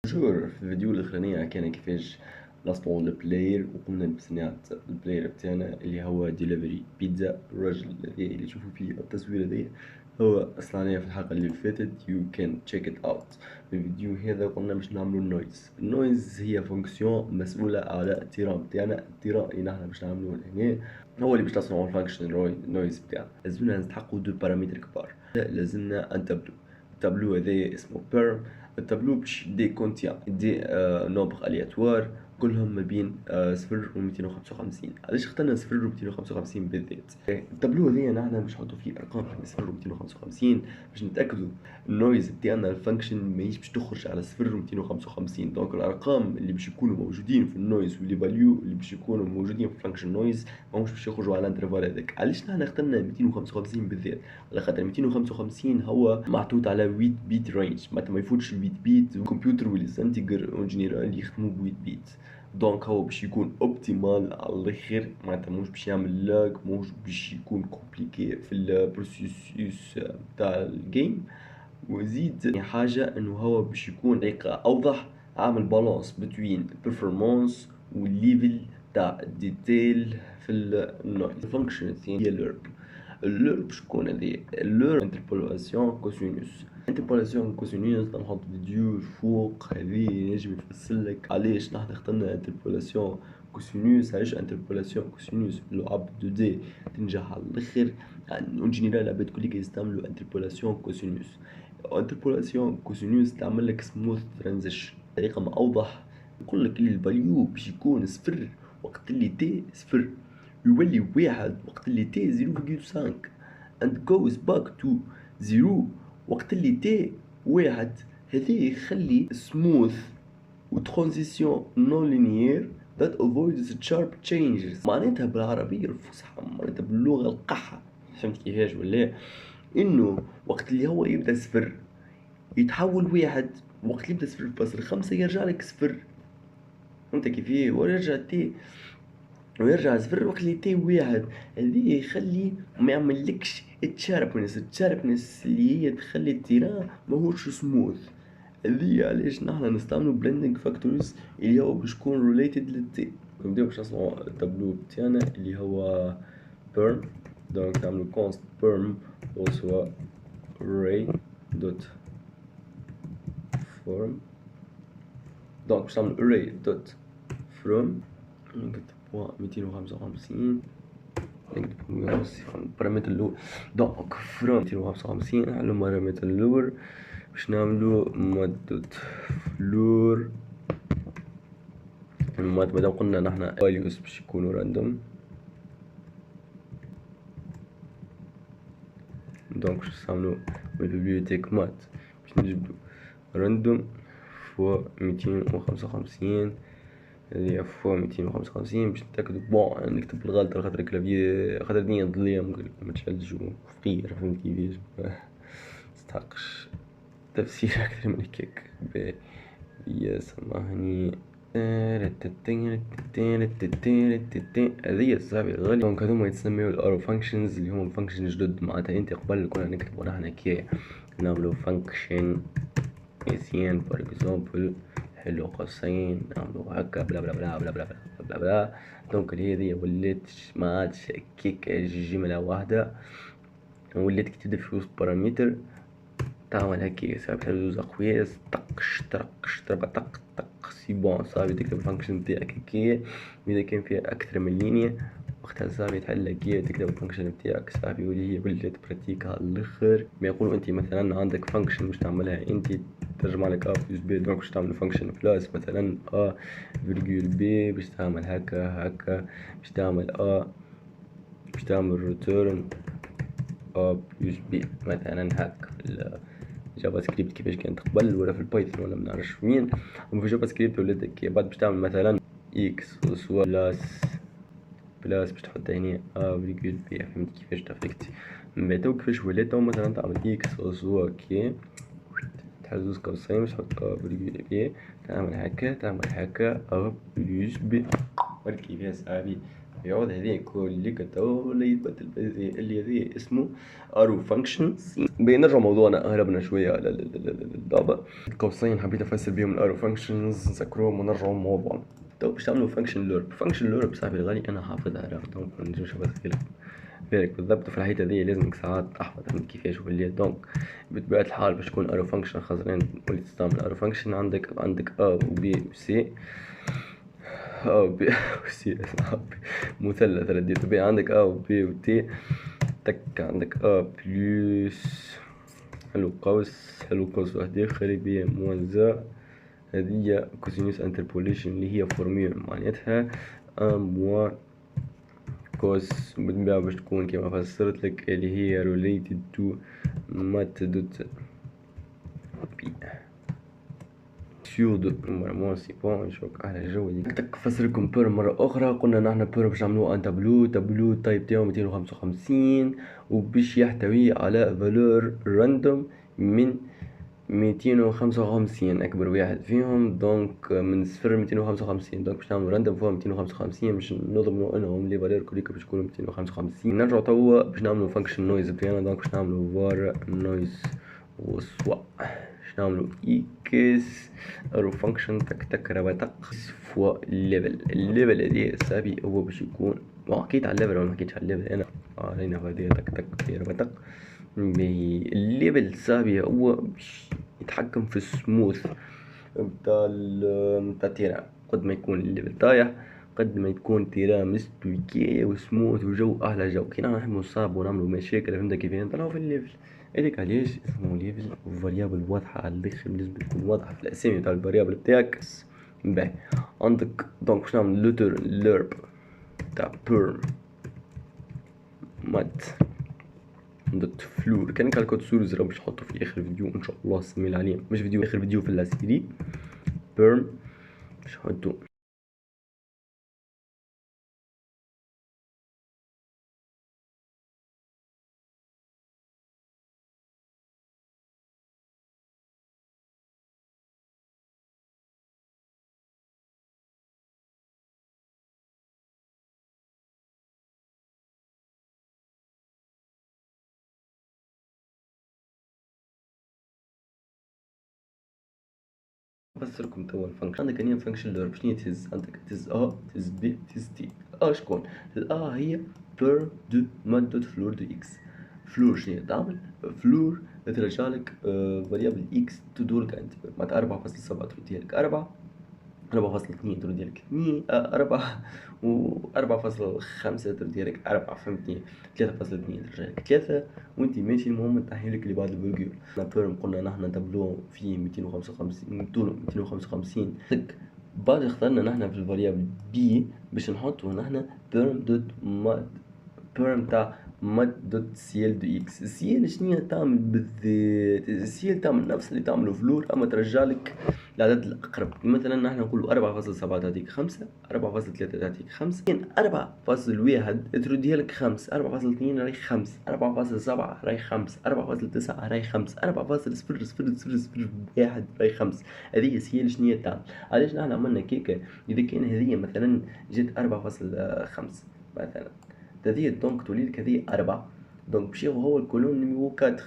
شور في الفيديو الاخرانية حكينا كيفاش نصنعو البلاير وقمنا بصناعة البلاير بتاعنا اللي هو ديليفري بيتزا. الراجل هذا اللي تشوفوا فيه التصوير هذايا هو صنعناه في الحلقة اللي فاتت. you can check it out. في الفيديو هذا قلنا باش نعملو النويز هي فونكسيون مسؤولة على التيران بتاعنا. التيران اللي نحنا باش نعملوه هنا هو اللي باش نصنعو الفانكشن نويز بتاعنا. لازمنا نستحقو دو بارامتر كبار. لازمنا ان تابلو. التابلو هذايا اسمه بيرم. التابلو باش دي كونتيان دي نومبر الياتوار كلهم ما بين 0 و 255. علاش اخترنا 0 و 255 بالذات؟ التابلو هذايا نحنا باش نحطو فيه ارقام بين 0 و 255 باش نتاكدوا النويز بتاعنا الفانكشن ماهيش باش تخرج على 0 و 255. دونك الارقام اللي باش يكونوا موجودين في النويز واللي فاليو اللي باش يكونوا موجودين في الفانكشن نويز ماهمش باش يخرجوا على الانترفال هذاك. علاش نحنا اخترنا 255 بالذات؟ على خاطر 255 هو محطوط على 8 بيت رينج، معناتها ما يفوتش ال 8 بيت. الكمبيوتر والانتجر اون جينيرال يخدموا ب 8 بيت، دونك هو باش يكون اوبتيمال على الاخر، معناتها مش باش يعمل لاج، مش باش يكون كومبليكي في البروسيسوس تاع الجيم. وزيد حاجه انه هو باش يكون طريقه اوضح، عامل بالانس بين البرفورمانس والليفل تاع الديتيل في النويز. الفانكشن الثانيه هي اللورب شكون هذه؟ اللورب انتربولاسيون كوسينوس. انتربولاسيون كوسينوس نحط فيديو فوق هذه ينجم يفسرلك علاش نحن اخترنا انتربولاسيون كوسينوس. علاش انتربولاسيون كوسينوس لعب 2 دي تنجح على الاخر؟ يعني اون جينيرال العباد كلك يستعملوا انتربولاسيون كوسينوس. انتربولاسيون كوسينوس تعمل لك سموث ترانزيشن، طريقه ما اوضح. يقول لك اللي الفاليو باش يكون صفر وقت اللي تي صفر، يولي واحد وقت اللي تي 0.5 and goes back to 0 وقت اللي تي واحد. هذه يخلي smooth و transition non-linear that avoids sharp changes. معناتها بالعربية الفصحى، معناتها باللغة القحة، فهمت كيفاش ولا؟ انه وقت اللي هو يبدا صفر يتحول واحد، وقت اللي يبدا صفر فاصل 5 يرجع لك صفر، فهمت كيفاه؟ ويرجع تي ويرجع صفر وقت اللي تي واحد. هذه يخلي ما يعملكش التشاربنس اللي هي تخلي التيران ماهوش سموث. هذه علاش نحنا نستعملو بلندنج فاكتورز اللي هو باش يكون ريليتد للتي. نبداو باش نصنعو التابلو بتاعنا اللي هو بيرم. دونك نعملو كونست بيرم also array dot form. دونك باش نعملو array dot from نكتب 255 البارامتر الاول. دونك فروم 255 على البارامتر الاول باش نعملو مود دوت فلور. المود مادام قلنا نحنا values باش يكونوا راندوم، دونك باش نستعملو من البيبليوتيك مات باش نجبدو راندوم فوا 255. هذه فوا 255 باش نتاكدو بون نكتب بالغلط على خاطر الكلافيي خاطر الدنيا ظلام متشالش وفقير، فهمت كيفاش؟ متستحقش تفسير اكثر من هكاك. يا سامحني. هذه صاحبي غالي. دونك هذوما يتسميو الارو فانكشنز اللي هما فانكشن جدد. معناتها انت قبل كنا نكتبو نحنا كي نعملو فانكشن اسين فور اكزامبل حلو قوسين نعملو هكا بلا بلا بلا بلا بلا بلا بلا. دونك هذه ولات ما عادش كيك جملة واحدة، ولات كي تبدا في وسط بارامتر تعمل هكا صافي تحل زوز اقواس طقش طرقش طربع طق طق سي بون صافي تكتب الفانكشن نتاعك هكايا. واذا كان فيها اكثر من لينيا وقتها صافي تحل هكايا تكتب الفانكشن نتاعك صافي. واللي هي ولات براتيك على الاخر. ما يقولوا انت مثلا عندك فانكشن باش تعملها انت ترجمع لك ا بلس بي، دونك باش تعمل فانكشن بلاس مثلا ا فيرغول بي باش تعمل هكا هكا، باش تعمل ا باش تعمل ريتيرن ا بلس بي مثلا هكا. جافا سكريبت كيفاش كانت قبل ولا في البايثون ولا منعرفش وين. وفي جافا سكريبت ولات هكا بعد باش تعمل مثلا اكس سوا بلاس باش تحط هنا ا فيرغول بي، فهمت كيفاش تافيكتي؟ من بعد كيفاش ولات مثلا تعمل اكس سوا كي تحل زوج قوسين باش تحط ا فيرغول بي، تعمل هكا تعمل هكا ا بلس بي. ولكن كيفاش صاحبي يعود هذي كل تو اللي يتبدل اللي هذي اسمه ارو فانكشنز. بنرجع موضوعنا، هربنا شويه على اللعبه. قوسين حبيت افسر بيهم الارو فانكشنز، نذكروهم ونرجعوا لموضوعنا. تو باش تعملوا فانكشن لورب. فانكشن لورب صاحبي الغالي انا حافظها، راه تو ما نجمش نفسر بالك بالضبط. في الحيطه دي لازمك ساعات احفظ كيفاش ولا. دونك بطبيعه الحال باش تكون ارو فانكشن خزرين ولي تستعمل ارو فانكشن، عندك ا و بي و سي. ا و بي و سي مثلث رديته بي. عندك ا و بي و تي. تك عندك ا بلس حلو قوس واحد اخر بي موان زا. هذه كوسينوس انتربوليشن اللي هي فورميول معناتها ان موان كوس. بالطبيعة باش تكون كما فسرت لك اللي هي related to مات دوت بي سيود نورمالمون سي بون. نشوفك على جو تك فسركم بير مرة أخرى. قلنا نحنا بير باش نعملو ان تابلو التايب تاعو 255 وباش يحتوي على فالور راندوم من 255 أكبر واحد فيهم. دونك من صفر 255. دونك باش نعملو راندوم فوق 255 باش نضمنو انهم لي فالور كليك باش يكونو 255. نرجعو توا باش نعملو فانكشن نويز بتاعنا. دونك باش نعملو var نويز وسوا. باش نعملو اكس ارو فانكشن تك تك ربطق فوا الليفل هذي السابي هو باش يكون. حكيت على الليفل ولا ما حكيتش على الليفل انا؟ علينا هذه تك تك ربطق. الليفل السابي هو باش يتحكم في السموث بتاع التيران. قد ما يكون الليفل طايح قد ما يكون تيران مستويكي وسموث وجو احلى جو. كي نحب نصاب ونعملو مشاكل فهمت كيف نطلعو في الليفل. هذيك علاش اسمه ليفل وفاريابل واضحة على الاخر. لازم تكون واضحة في الاسامي تاع الفاريابل بتاعك. باهي عندك دونك باش نعمل لوتر ليرب تاع بيرم مات دوت فلور. كان كالكوت سورز راه باش نحطو في اخر فيديو ان شاء الله السمي العليم. مش فيديو، اخر فيديو في السيري بيرم باش نحطو. نفسركم توا الفانكشن. عندك هنا فانكشن لور شنو تهز؟ عندك تهز ا تهز بي تهز تي. شكون الأ؟ هي بير دو ماد دوت فلور دو اكس. فلور شنو تعمل؟ فلور ترجعلك فاريابل اكس تدولك انت معناتها 4.7 ترديها لك 4. 4.2 تردي لك 2. 4 و 4.5 تردي لك 4. فهمتني؟ 3.2 ترجع لك 3 وانت ماشي. المهم تحي لك اللي بعد الفيرجول. بيرم قلنا نحنا تابلو فيه 255 طوله 255 تك. بعد اخترنا نحنا في الفاريابل بي باش نحطو نحنا بيرم دوت ماد. بيرم تاع ماد دوت سيل دو اكس. السيل شنيا تعمل بالذات؟ السيل تعمل نفس اللي تعمله فلور اما ترجع لك العدد الأقرب. مثلا نحن نقول 4.7 تعطيك 5. 4.3 تعطيك 5. 4.1 ترديها لك 5. 4.2 راهي 5. 4.7 راهي 5. 4.9 راهي 5. 4.0001 راهي 5. هذه هي شنيا تعمل. علاش نحن عملنا كيكة؟ إذا كان هذه مثلا جات 4.5 مثلا هذه دونك تولي لك هذه 4. دونك باش ياخذ هو الكولون نيميرو 4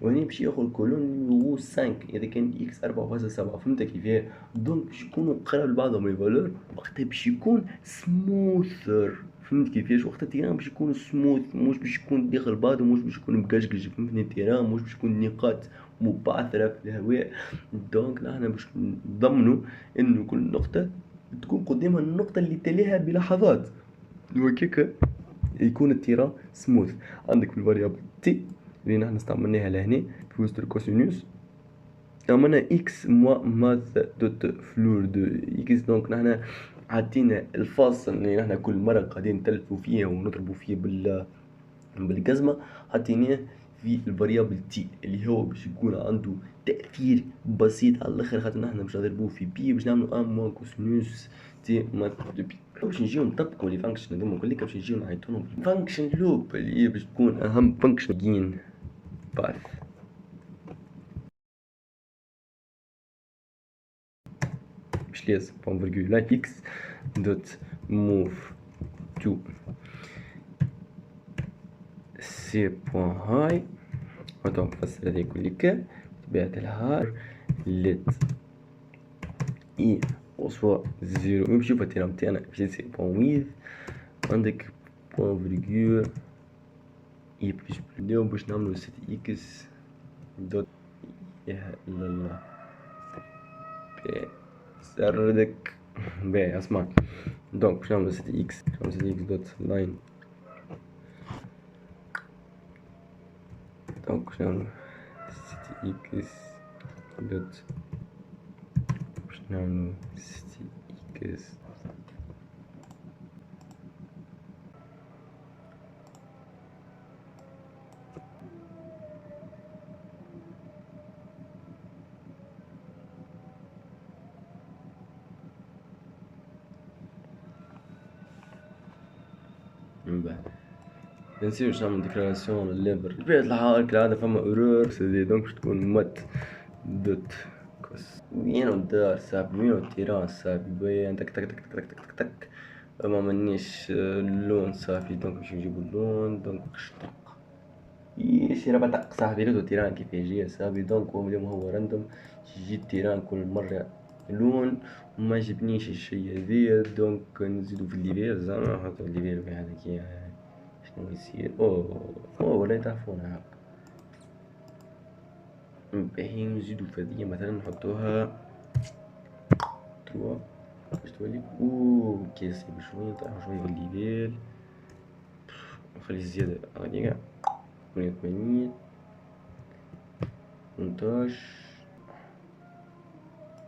وهني باش ياخذ الكولون نيميرو 5 اذا كان اكس 4.7. فهمت كيفاه؟ دونك باش يكونوا قراب لبعضهم لي فالور وقتها باش يكون سموثر. فهمت كيفاش؟ وقت التيران باش يكون سموث مش باش يكون داخل بعضه مش باش يكون مقشقش. فهمتني؟ التيران مش باش يكون نقاط مبعثرة في الهواء. دونك نحنا باش نضمنوا انه كل نقطة تكون قدامها النقطة اللي تليها بلحظات وكيكا يكون التيران سموث. عندك في الفاريابل تي اللي نحن استعملناها لهنا في وسط الكوسينوس عملنا اكس موا ماث دوت فلور دو اكس. دونك نحن عطينا الفاصل اللي نحن كل مرة قاعدين نتلفوا فيه ونضربوا فيه بالجزمة حطيناه في الفاريابل تي اللي هو باش يكون عنده تأثير بسيط على الاخر. خاطر نحنا باش نضربوه في بي باش نعملو ان موان كوسينوس تي مات دو بي. باش نجيو نطبقو لي فانكشن هذوما كليك باش نجيو نعيطولهم فانكشن لوب اللي هي باش تكون اهم فانكشن جين باث. مش لازم بون فيرجول لا اكس دوت موف تو سي بوان هاي. دونك نفسر هذا كلك بطبيعة الحال لت اي وصوا زيرو. نمشيو في التيران تاعنا في سي بوان ويز. عندك بوان فيرغول اي بلس اليوم باش نعملو ست اكس دوت. اله الا الله بي سردك باهي اسمع. دونك باش نعملو ست اكس دوت لاين. دونك باش نعملو ست اكس دوت باش نعملو ست اكس من بعد نسيو باش نعمل ديكلاراسيون للليفر بطبيعة الحال كالعادة فما ايرور سيدي. دونك باش تكون مات دوت كوس. وينو الدار صاحبي وينو التيران صاحبي باين تك تك تك تك تك تك تك. ما منيش اللون صافي. دونك باش نجيبو اللون. دونك شطق يشي ربع دق صاحبي. ريتو التيران كيف يجي صاحبي. دونك اليوم هو راندوم يجي التيران كل مرة لون وما جبنيش الشي هذيا. دونك نزيدو في الليفير زعما نحطو الليفير في هذاك شنو يصير. اوه ولا تعرفونها هاك. باهي نزيدو في هذيا مثلا نحطوها 3 باش تولي كيسي بشوية. نطيحو شوية في الليفير نخلي الزيادة هادي قاع 88 18.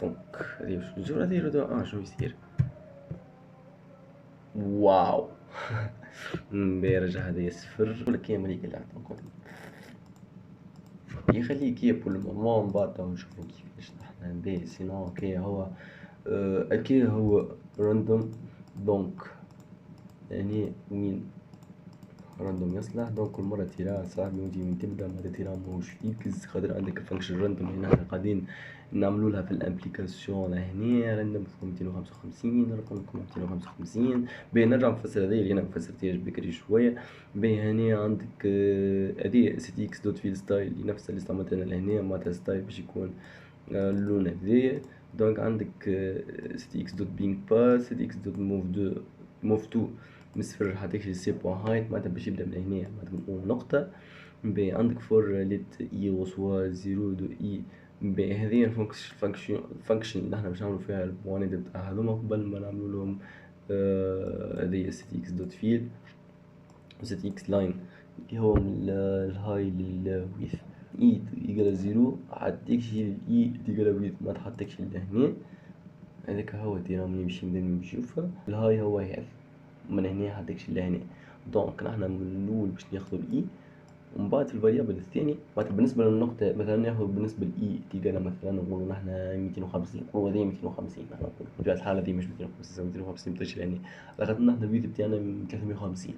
دونك هادي باش نزور هادي شنو يصير. واو بيرجع هذا صفر ولا كاين مليك اللي عطاكم يخليه كي بول مومون. بعد نشوفو كيفاش نحنا باهي. سينو كي هو اكيد هو راندوم. دونك يعني وين راندوم يصلح. دونك كل مرة تيران صاحبي وانتي من تبدا مرة تيران ماهوش فيكس خاطر عندك الفانكشن راندوم. هنا احنا قاعدين نعملولها في الابليكاسيون هنا راندوم 255 رقمكم 255. باهي نرجع نفسر هذايا اللي انا مفسرتهاش بكري شوية. باهي هنا عندك هذه سيتي اكس دوت فيل ستايل اللي نفس اللي استعملتها لهنا معناتها ستايل باش يكون اللون هذايا. دونك عندك سيتي اكس دوت بينج باس سيتي اكس دوت موف تو من صفر حتى سي بوان هايت معناتها باش يبدا من هنا معناتها من اول نقطة. باهي عندك فور ليت اي وصوا زيرو دو اي. باهي هذه الفانكشن اللي احنا باش نعملو فيها البوانيد بتاع هذوما قبل ما نعملو لهم هذه سيتي اكس دوت فيل وسيتي اكس لاين اللي هو من الهاي للويث. اي يقال زيرو حتكشي الاي تقال ويث ما تحطكش لهنا. هذاك هو الدينامو يمشي من نشوفها. الهاي هو هذا من هنا حتكشي لهنا. دونك نحنا من الاول باش ناخذ الاي ومن بعد في الفاريابل الثاني معناتها بالنسبه للنقطه مثلا ناخذ بالنسبه لاي تلقانا مثلا نقولوا نحنا 250 نقولوا هذه 250 نحنا نقولوا في الحاله دي مش 250 250 بتجي يعني على خاطر نحنا الفيديو بتاعنا 350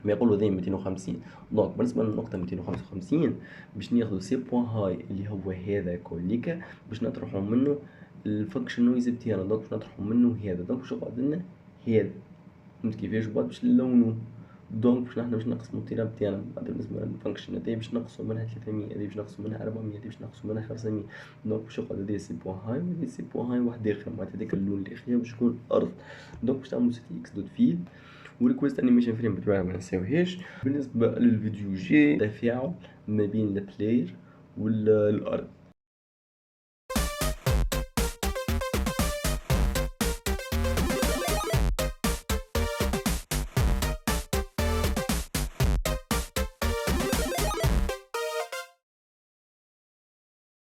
ما يقولوا ذي 250. دونك بالنسبه للنقطه 255 باش ناخذ سي بوان هاي اللي هو هذا كوليكا باش نطرحوا منه الفانكشن نويز بتاعنا. دونك باش نطرحوا منه هذا. دونك باش يقعد لنا هذا فهمت كيفاش. بعد باش نلونو. دونك باش نحنا باش نقسمو التيران بتاعنا بعد بالنسبه للفانكشن هذي باش نقصو منها 300 هذي باش نقصو منها 400 هذي باش نقصو منها 500. دونك باش يقعد هذي سي بوان هاي وهذي سي بوان هاي واحد اخر معناتها هذاك اللون الاخير باش يكون ارض. دونك باش تعملو سيتي اكس دوت فيل وريكويست انيميشن فريم بالطبيعه ما نساوهاش. بالنسبه للفيديو جاي تفاعل ما بين البلاير والارض.